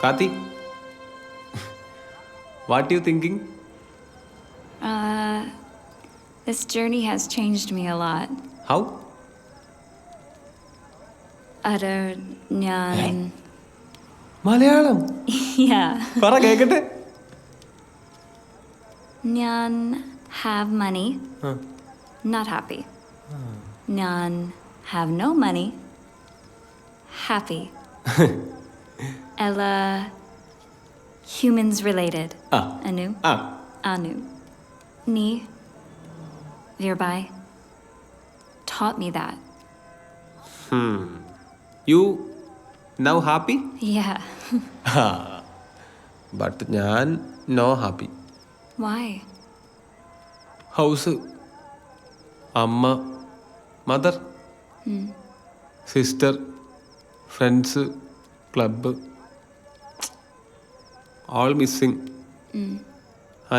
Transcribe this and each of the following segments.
Kathy, what are you thinking? This journey has changed me a lot. How? Nyan. Malayalam. Yeah. Para കേക്കട്ടെ. Nyan have money, Huh. not happy. Nyan have no money, happy. Ella humans related. Anu. Anu. Ni Virbai taught me that. You now happy? Yeah. But ഞാൻ no happy. Why? House, അമ്മ, mother, sister, friends, club, all missing.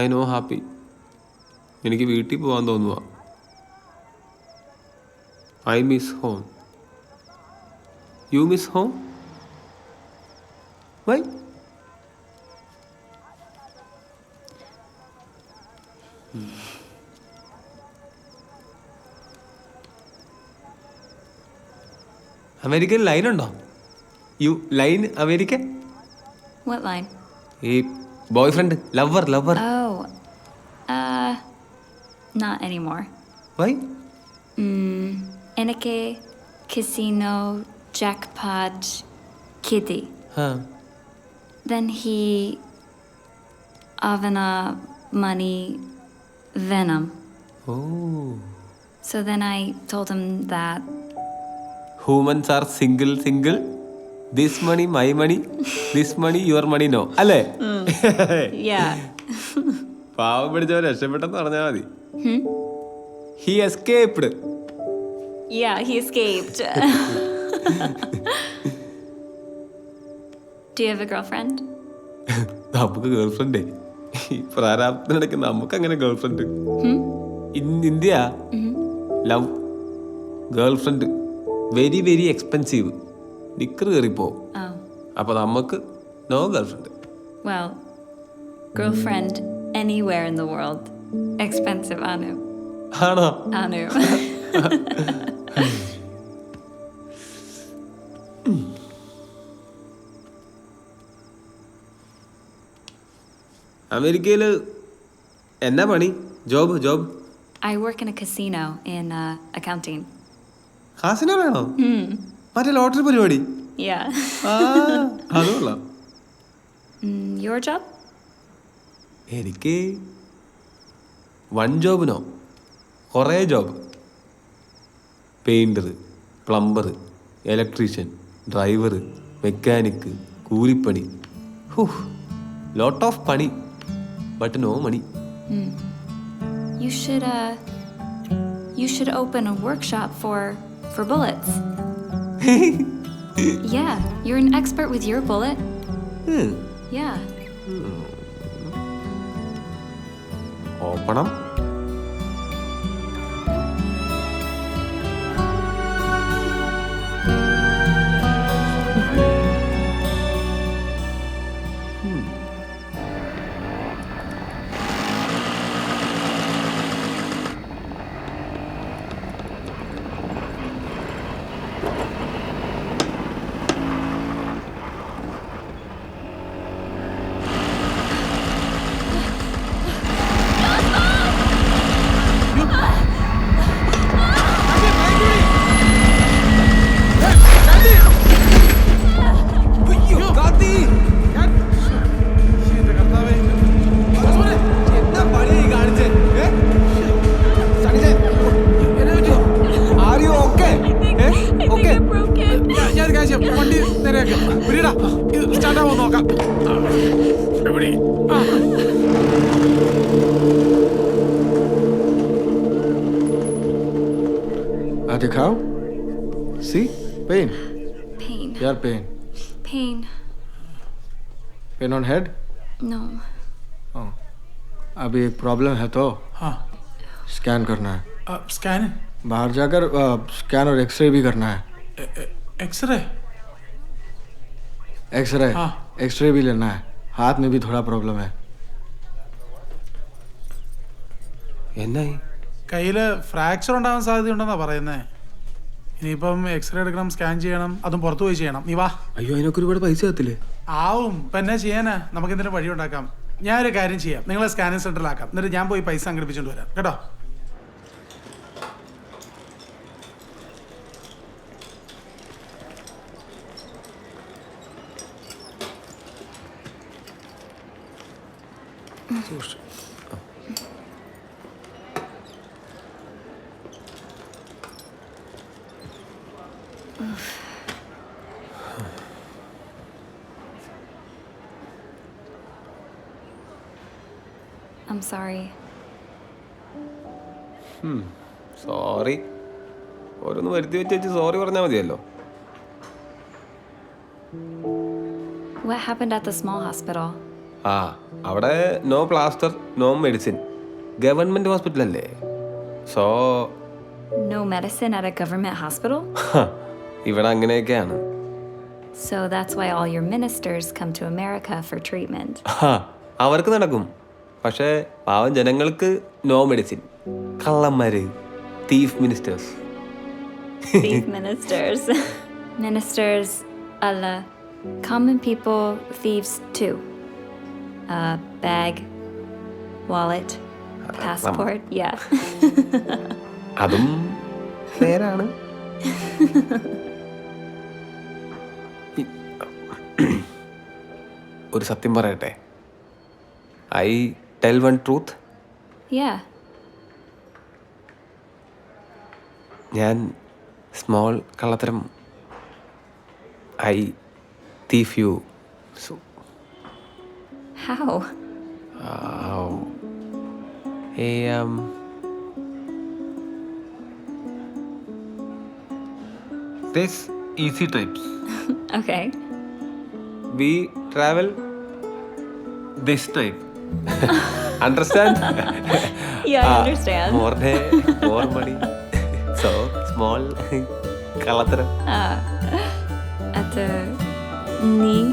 I know happy. എനിക്ക് വീട്ടിൽ പോകാൻ തോന്നുക. I miss home. You miss home? Why? American line ഉണ്ടോ? You line America? What line? ഈ boyfriend, lover. Oh, not anymore. Why? Enake casino jackpot kitty. Then he avana money venom. Oh. So then I told him that Humans are single. This money, my money. This money, your money, no. അല്ലേ? yeah. പാവം പിടിച്ചവൻ രക്ഷപ്പെട്ടെന്ന് പറഞ്ഞാൽ മതി. He escaped. Yeah, he escaped. Do you have a girlfriend? നമുക്ക് ഗേൾഫ്രണ്ടേ, ഈ പ്രാരാബ്ദത്തിനിടയ്ക്ക് നമുക്ക് അങ്ങനെ girlfriend. India love girlfriend very very expensive. നിക്കർ കയറിപ്പോ. അപ്പൊ നമുക്ക് no girlfriend. Well, girlfriend anywhere in the world expensive. Anu. ആണോ? Anu. അമേരിക്കയില് എന്നാ പണി? Job? I work in a casino in accounting. Casino വേണോ? മറ്റേ ലോട്ടറി പരിപാടി? Yeah. അതുകൊള്ള. Your job? എനിക്ക് വൺ ജോബിനോ കുറേ job. Painter, plumber, electrician, driver, mechanic, കൂലിപ്പണി. ലോട്ട് ഓഫ് പണി, but no money. You should open a workshop for bullets. Yeah, you're an expert with your bullet. Yeah. ഓപ്പണം. दिखाओ. See? Pain. Your pain. Pain. Pain on head? No. Oh. अभी एक problem है तो scan करना है. Scan? बाहर जाकर scan और एक्सरे भी करना है. एक्सरे? एक्सरे भी लेना है. हाथ में भी थोड़ा प्रॉब्लम है. എന്നായി? കയ്യിൽ ഫ്രാക്ചർ ഉണ്ടാകാൻ സാധ്യതയുണ്ടെന്നാണ് പറയുന്നത്. ഇനിയിപ്പം എക്സ്റേ എടുക്കണം, സ്കാൻ ചെയ്യണം, അതും പുറത്തു പോയി ചെയ്യണം. നീ വാ. അയ്യോ അതിനൊക്കെ ഒരുപാട് പൈസ ആകത്തില്ലേ? ആവും. ഇപ്പം എന്നാ ചെയ്യാനാ? നമുക്ക് എന്തെങ്കിലും വഴി ഉണ്ടാക്കാം. ഞാനൊരു കാര്യം ചെയ്യാം, നിങ്ങളെ സ്കാനിങ് സെന്ററിലാക്കാം. എന്നിട്ട് ഞാൻ പോയി പൈസ സംഘടിപ്പിച്ചുകൊണ്ട് വരാം കേട്ടോ. I'm sorry. സോറി. ഓരോന്ന് വരുത്തി വെച്ച് സോറി പറഞ്ഞാൽ മതിയല്ലോ. What happened at the small hospital? അവിടെ no plaster, no medicine. Government hospital അല്ലേ? So No medicine at a government hospital? ഇവിടെ അങ്ങനെയൊക്കെയാണ്. So that's why all your ministers come to America for treatment. അവർക്ക് നടക്കും, പക്ഷേ പാവം ജനങ്ങൾക്ക് നോ മെഡിസിൻ. കള്ളന്മാര്, thief ministers. Thief ministers. Ministers, Allah. Common people, thieves too. Bag, wallet, passport, yeah. അതും നേരാണ്. ഒരു സത്യം പറയട്ടെ. I tell one truth. Yeah. ഞാൻ സ്മോൾ കള്ളത്തരം. I thief you. So How? This easy trips. Okay. We travel this type. Understand? Yeah, I understand. More day, more money. So small kalataram. At the knee,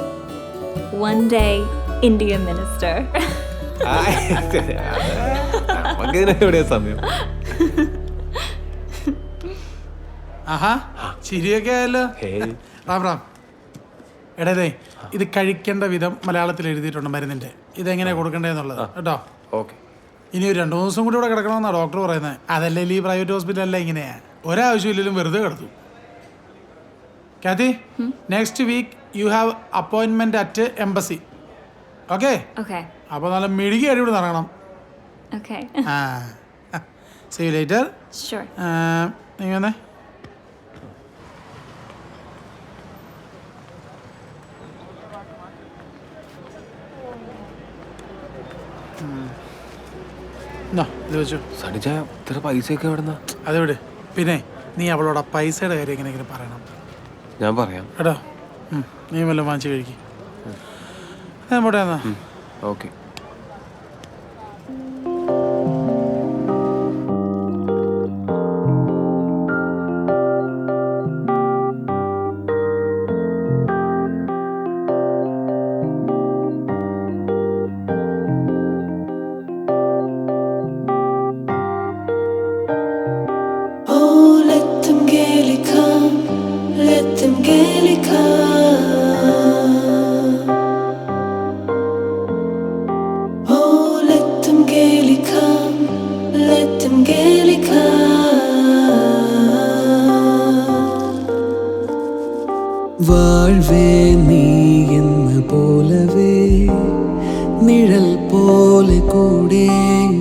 one day Indian minister. എവിടെയാ സമയം? ആഹാ, ചിരിയൊക്കെ ആയല്ലോ. റാം റാം. എടേ, ഇത് കഴിക്കേണ്ട വിധം മലയാളത്തിൽ എഴുതിയിട്ടുണ്ട് മരുന്നിന്റെ. ഇതെങ്ങനെയാ കൊടുക്കണ്ടേന്നുള്ളത് കേട്ടോ. ഓക്കെ. ഇനി ഒരു 2 ദിവസം കൂടി ഇവിടെ കിടക്കണമെന്നാണ് ഡോക്ടർ പറയുന്നത്. അതല്ലേ ഈ പ്രൈവറ്റ് ഹോസ്പിറ്റലല്ല ഇങ്ങനെയാ. ഒരാവശ്യമില്ലെങ്കിലും വെറുതെ കിടത്തു. Kathy, next week you have അപ്പോയിൻമെന്റ് അറ്റ് എംബസി. ഓക്കെ? Okay. അപ്പോൾ നല്ല മിഴുകി അടി ഇവിടെ നടക്കണം. Okay. See you later. Sure. നീ വന്നേ. ഇത് വെച്ചു. സടിച്ച ഇത്ര പൈസയൊക്കെ എവിടുന്ന? അതെവിടെ? പിന്നെ നീ അവളോട് ആ പൈസയുടെ കാര്യം എങ്ങനെയെങ്കിലും പറയണം. ഞാൻ പറയാം കേട്ടോ. നീ വല്ലതും വാങ്ങിച്ച് കഴിക്കും. ഞാൻ പോട്ടെ എന്നാ. ഓക്കെ. വാഴ്വേ നീ എന്ന് പോലവേ നിഴൽ പോലെ കൂടെ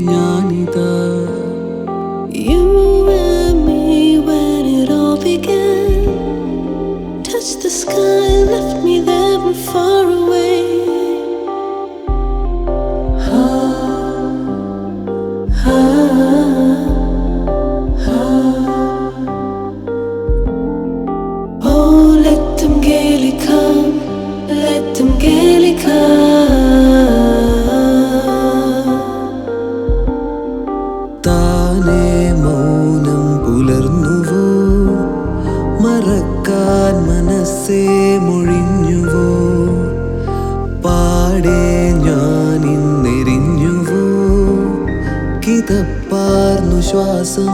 ഞാനിതാ. You and me when it all began, touched the sky, left me there but far away. താനേ മൗനം പുലർന്നുവോ, മറക്കാൻ മനസ്സേ മൊഴിഞ്ഞുവോ. ശ്വാസം